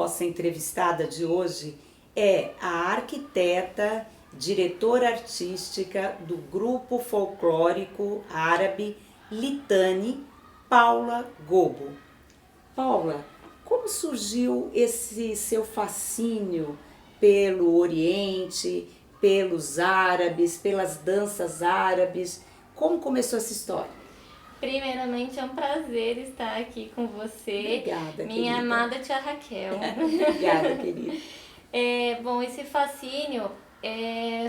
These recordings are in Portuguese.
nossa entrevistada de hoje é a arquiteta, diretora artística do grupo folclórico árabe Litani, Paula Gobo. Paula, como surgiu esse seu fascínio pelo Oriente, pelos árabes, pelas danças árabes? Como começou essa história? Primeiramente, é um prazer estar aqui com você. Obrigada, minha querida. amada tia Raquel. Obrigada, querida. Bom, esse fascínio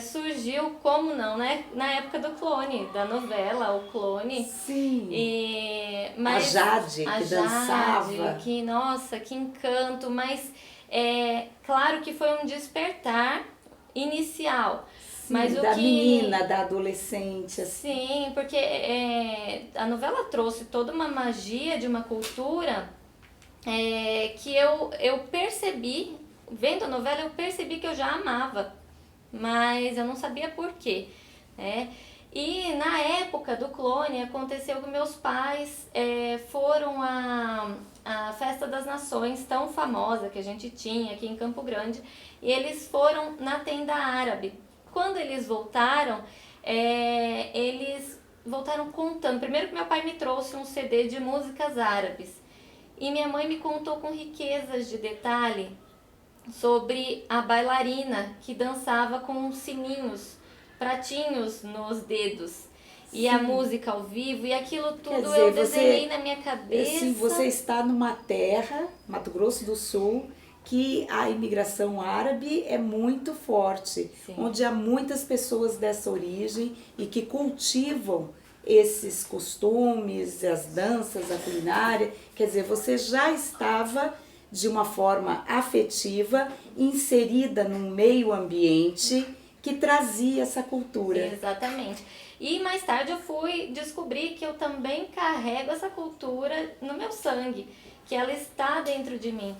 surgiu, como não, né? Na época do Clone, da novela, o Clone. Sim. Mas a Jade, que dançava. Nossa, que encanto. Mas claro que foi um despertar inicial. Sim, mas da menina, da adolescente. Assim. Sim, porque a novela trouxe toda uma magia de uma cultura que eu percebi, vendo a novela, eu percebi que eu já amava, mas eu não sabia por quê. E na época do Clone aconteceu que meus pais foram à Festa das Nações, tão famosa que a gente tinha aqui em Campo Grande, e eles foram na tenda árabe. Quando eles voltaram contando. Primeiro que meu pai me trouxe um CD de músicas árabes. E minha mãe me contou com riquezas de detalhe sobre a bailarina que dançava com sininhos, pratinhos nos dedos. E a música ao vivo, e aquilo tudo eu desenhei na minha cabeça. Sim, você está numa terra, Mato Grosso do Sul, que a imigração árabe é muito forte, sim, onde há muitas pessoas dessa origem e que cultivam esses costumes, as danças, a culinária. Quer dizer, você já estava de uma forma afetiva inserida num meio ambiente que trazia essa cultura. Exatamente. E mais tarde eu fui descobrir que eu também carrego essa cultura no meu sangue, que ela está dentro de mim.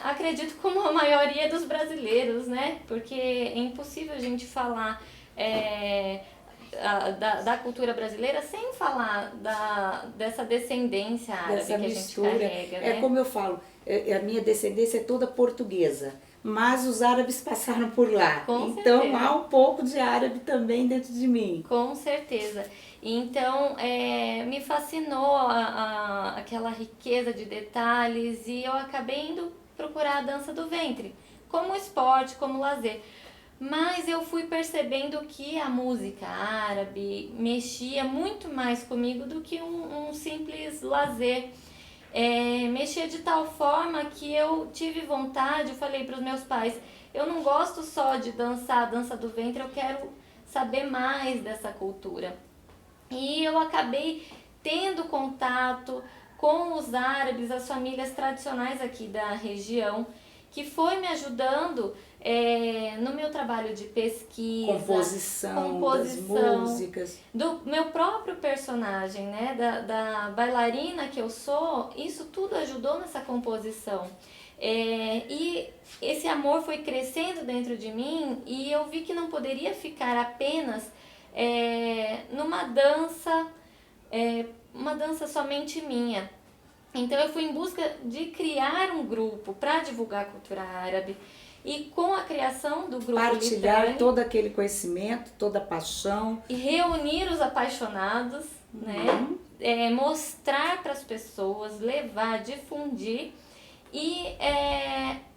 Acredito como a maioria dos brasileiros, né? Porque é impossível a gente falar da cultura brasileira sem falar dessa descendência árabe dessa que mistura. A gente carrega, né? Como eu falo, a minha descendência é toda portuguesa, mas os árabes passaram por lá. Então certeza. Há um pouco de árabe também dentro de mim. Com certeza. Então, me fascinou aquela riqueza de detalhes e eu acabei indo procurar a dança do ventre, como esporte, como lazer. Mas eu fui percebendo que a música árabe mexia muito mais comigo do que um simples lazer. Mexia de tal forma que eu tive vontade, eu falei para os meus pais, eu não gosto só de dançar a dança do ventre, eu quero saber mais dessa cultura. E eu acabei tendo contato com os árabes, as famílias tradicionais aqui da região, que foi me ajudando no meu trabalho de pesquisa, composição das músicas, do meu próprio personagem, né, da bailarina que eu sou. Isso tudo ajudou nessa composição. E esse amor foi crescendo dentro de mim e eu vi que não poderia ficar apenas numa dança, uma dança somente minha. Então eu fui em busca de criar um grupo para divulgar a cultura árabe e com a criação do grupo partilhar Litani, todo aquele conhecimento, toda a paixão e reunir os apaixonados, né? Mostrar para as pessoas, levar, difundir. E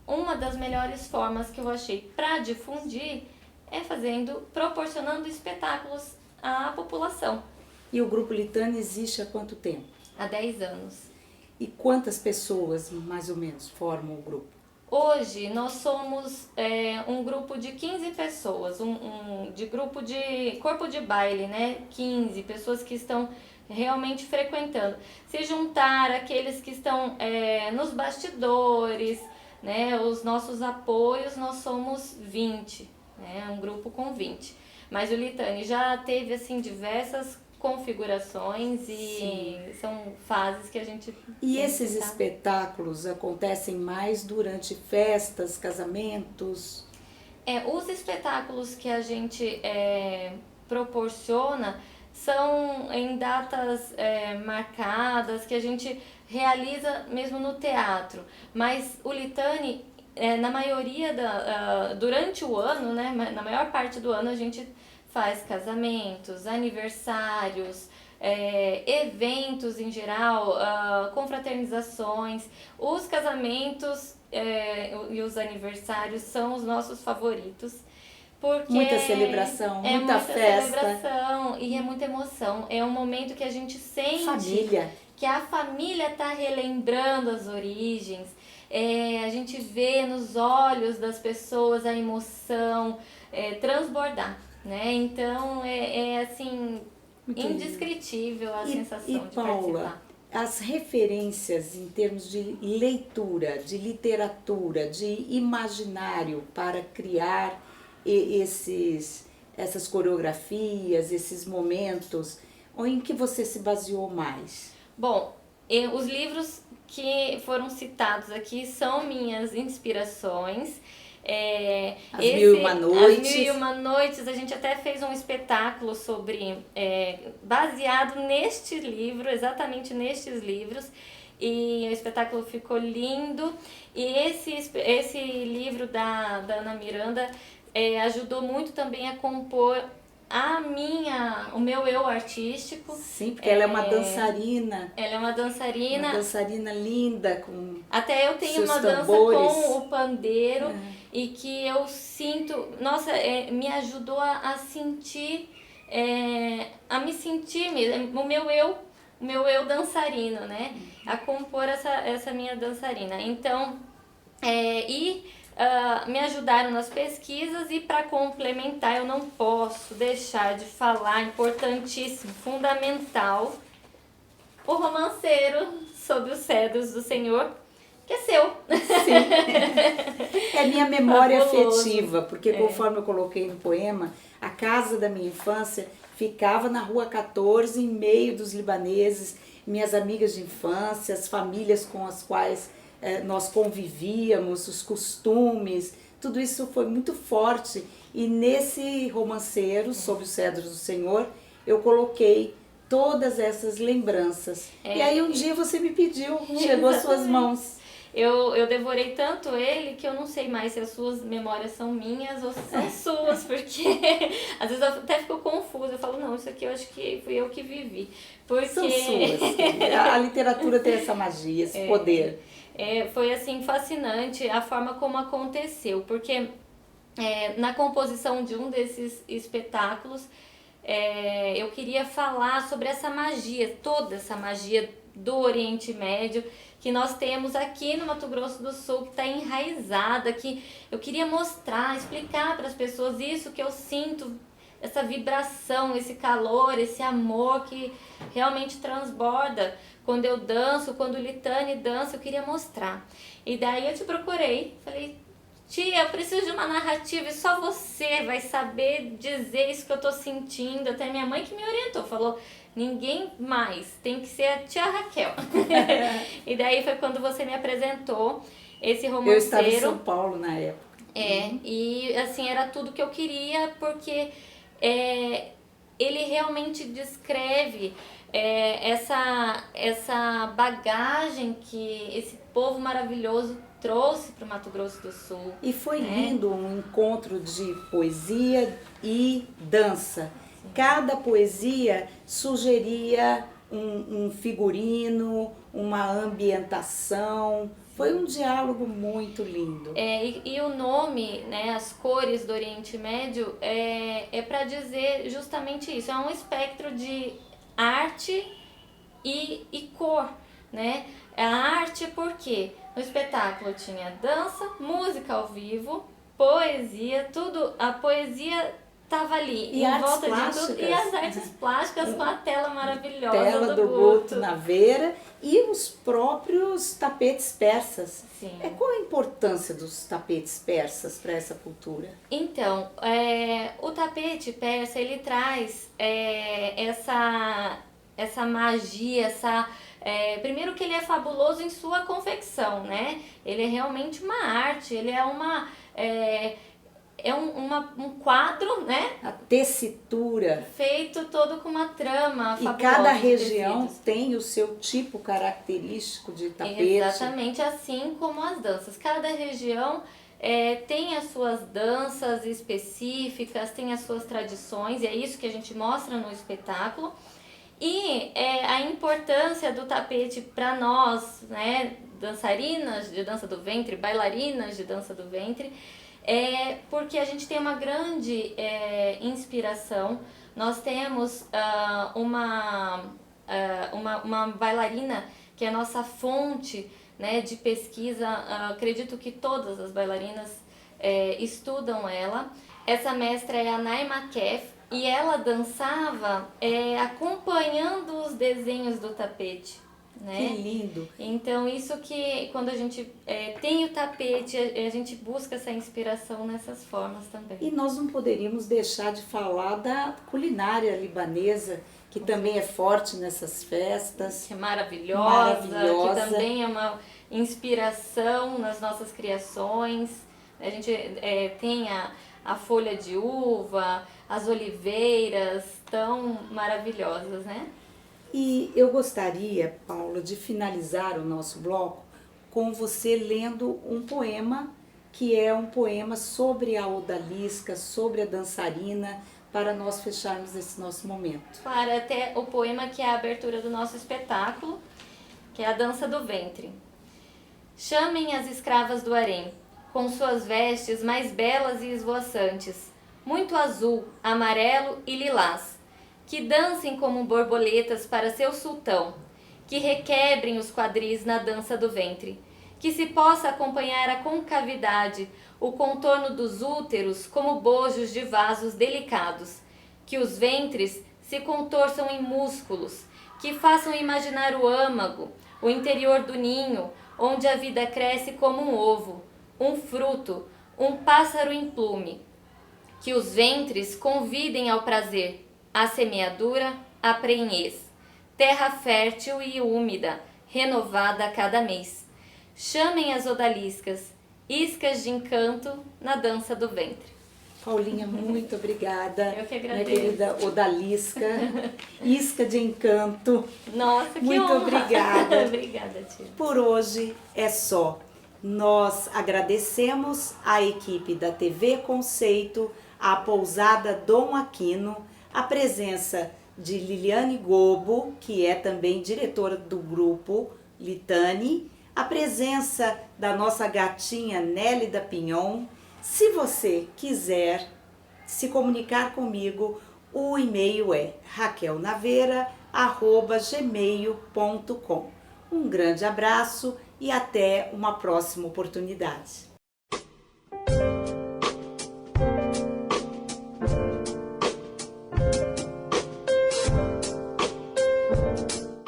uma das melhores formas que eu achei para difundir é proporcionando espetáculos à população. E o Grupo Litani existe há quanto tempo? Há 10 anos. E quantas pessoas, mais ou menos, formam o grupo? Hoje nós somos um grupo de 15 pessoas, de grupo de corpo de baile, né? 15 pessoas que estão realmente frequentando. Se juntar aqueles que estão nos bastidores, né? Os nossos apoios, nós somos 20, né? Um grupo com 20. Mas o Litani já teve assim diversas configurações e sim, são fases que a gente... E esses espetáculos acontecem mais durante festas, casamentos? Os espetáculos que a gente proporciona são em datas marcadas, que a gente realiza mesmo no teatro. Mas o Litani, na maioria durante o ano, né, na maior parte do ano, a gente faz casamentos, aniversários, eventos em geral, confraternizações. Os casamentos e os aniversários são os nossos favoritos. Porque muita celebração, muita festa. Celebração e é muita emoção. É um momento que a gente sente família. Que a família está relembrando as origens. A gente vê nos olhos das pessoas a emoção transbordar, né? Então assim, muito indescritível a sensação de Paula, participar. As referências em termos de leitura, de literatura, de imaginário para criar essas coreografias, esses momentos, ou em que você se baseou mais? Bom, os livros que foram citados aqui são minhas inspirações. As Mil e Uma Noites. As Mil e Uma Noites, a gente até fez um espetáculo sobre, baseado neste livro, exatamente nestes livros, e o espetáculo ficou lindo. E esse livro da Ana Miranda ajudou muito também a compor o meu eu artístico. Sim, porque ela é uma dançarina. Ela é uma dançarina. Uma dançarina linda, com até eu tenho uma tambores. Dança com o pandeiro e que eu sinto, nossa, me ajudou a sentir, a me sentir mesmo, o meu eu dançarino, né? A compor essa minha dançarina. Então, me ajudaram nas pesquisas e para complementar eu não posso deixar de falar, importantíssimo, fundamental, o romanceiro Sob os Cedros do Senhor, que é seu. Sim. É minha memória afetiva, porque conforme eu coloquei no poema, a casa da minha infância ficava na Rua 14, em meio dos libaneses, minhas amigas de infância, as famílias com as quais nós convivíamos, os costumes, tudo isso foi muito forte. E nesse romanceiro, Sob os Cedros do Senhor, eu coloquei todas essas lembranças. E aí um dia você me pediu, chegou às suas mãos. Eu devorei tanto ele que eu não sei mais se as suas memórias são minhas ou se são suas, porque às vezes eu até fico confusa, eu falo, não, isso aqui eu acho que fui eu que vivi. Porque... São suas. A literatura tem essa magia, esse poder. Foi assim fascinante a forma como aconteceu, porque na composição de um desses espetáculos eu queria falar sobre essa magia, toda essa magia do Oriente Médio que nós temos aqui no Mato Grosso do Sul, que está enraizada, que eu queria mostrar, explicar para as pessoas isso que eu sinto, essa vibração, esse calor, esse amor que realmente transborda quando eu danço, quando o Litani dança, eu queria mostrar. E daí eu te procurei, falei, tia, eu preciso de uma narrativa e só você vai saber dizer isso que eu tô sentindo. Até minha mãe que me orientou, falou, ninguém mais, tem que ser a tia Raquel. E daí foi quando você me apresentou esse romanceiro. Eu estava em São Paulo na época. E assim, era tudo que eu queria, porque ele realmente descreve essa bagagem que esse povo maravilhoso trouxe para o Mato Grosso do Sul. E foi lindo um encontro de poesia e dança. Sim. Cada poesia sugeria um figurino, uma ambientação. Foi um diálogo muito lindo. E o nome, né, as cores do Oriente Médio, é para dizer justamente isso. É um espectro de arte e cor, né? A arte porque no espetáculo tinha dança, música ao vivo, poesia, tudo. A poesia estava ali, e em volta de tudo. E as artes plásticas com a tela maravilhosa tela do Guto Naveira e os próprios tapetes persas. Sim. Qual a importância dos tapetes persas para essa cultura? Então, o tapete persa, ele traz essa magia, primeiro que ele é fabuloso em sua confecção, né? Ele é realmente uma arte, ele é é um quadro, né? A tessitura. Feito todo com uma trama E fabulosa cada de região tecidos. tem o seu tipo característico de tapete. Exatamente, assim como as danças. Cada região tem as suas danças específicas, tem as suas tradições, e é isso que a gente mostra no espetáculo. E a importância do tapete para nós, né, dançarinas de dança do ventre, bailarinas de dança do ventre, porque a gente tem uma grande inspiração. Nós temos uma bailarina que é a nossa fonte, né, de pesquisa. Acredito que todas as bailarinas estudam ela. Essa mestra é a Naima Kef, e ela dançava acompanhando os desenhos do tapete, né? Que lindo! Então isso que quando a gente tem o tapete, a gente busca essa inspiração nessas formas também. E nós não poderíamos deixar de falar da culinária libanesa, que também é forte nessas festas. Que é maravilhosa, Maravilhosa. que também é uma inspiração nas nossas criações. A gente tem a folha de uva, as oliveiras, tão maravilhosas, né? E eu gostaria, Paula, de finalizar o nosso bloco com você lendo um poema, que é um poema sobre a odalisca, sobre a dançarina, para nós fecharmos esse nosso momento. Claro, até o poema que é a abertura do nosso espetáculo, que é a Dança do Ventre. Chamem as escravas do harém, com suas vestes mais belas e esvoaçantes, muito azul, amarelo e lilás, que dancem como borboletas para seu sultão, que requebrem os quadris na dança do ventre, que se possa acompanhar a concavidade, o contorno dos úteros como bojos de vasos delicados, que os ventres se contorçam em músculos, que façam imaginar o âmago, o interior do ninho, onde a vida cresce como um ovo, um fruto, um pássaro em plume, que os ventres convidem ao prazer, à semeadura, à prenhez, terra fértil e úmida, renovada a cada mês. Chamem as odaliscas, iscas de encanto na dança do ventre. Paulinha, muito obrigada. Eu que agradeço. Minha querida odalisca, isca de encanto. Nossa, que Muito honra. obrigada. Obrigada, tia. Por hoje é só. Nós agradecemos a equipe da TV Conceito, a pousada Dom Aquino, a presença de Liliane Gobo, que é também diretora do grupo Litani, a presença da nossa gatinha Nélida Pinhon. Se você quiser se comunicar comigo, o e-mail é raquelnaveira@gmail.com. Um grande abraço e até uma próxima oportunidade.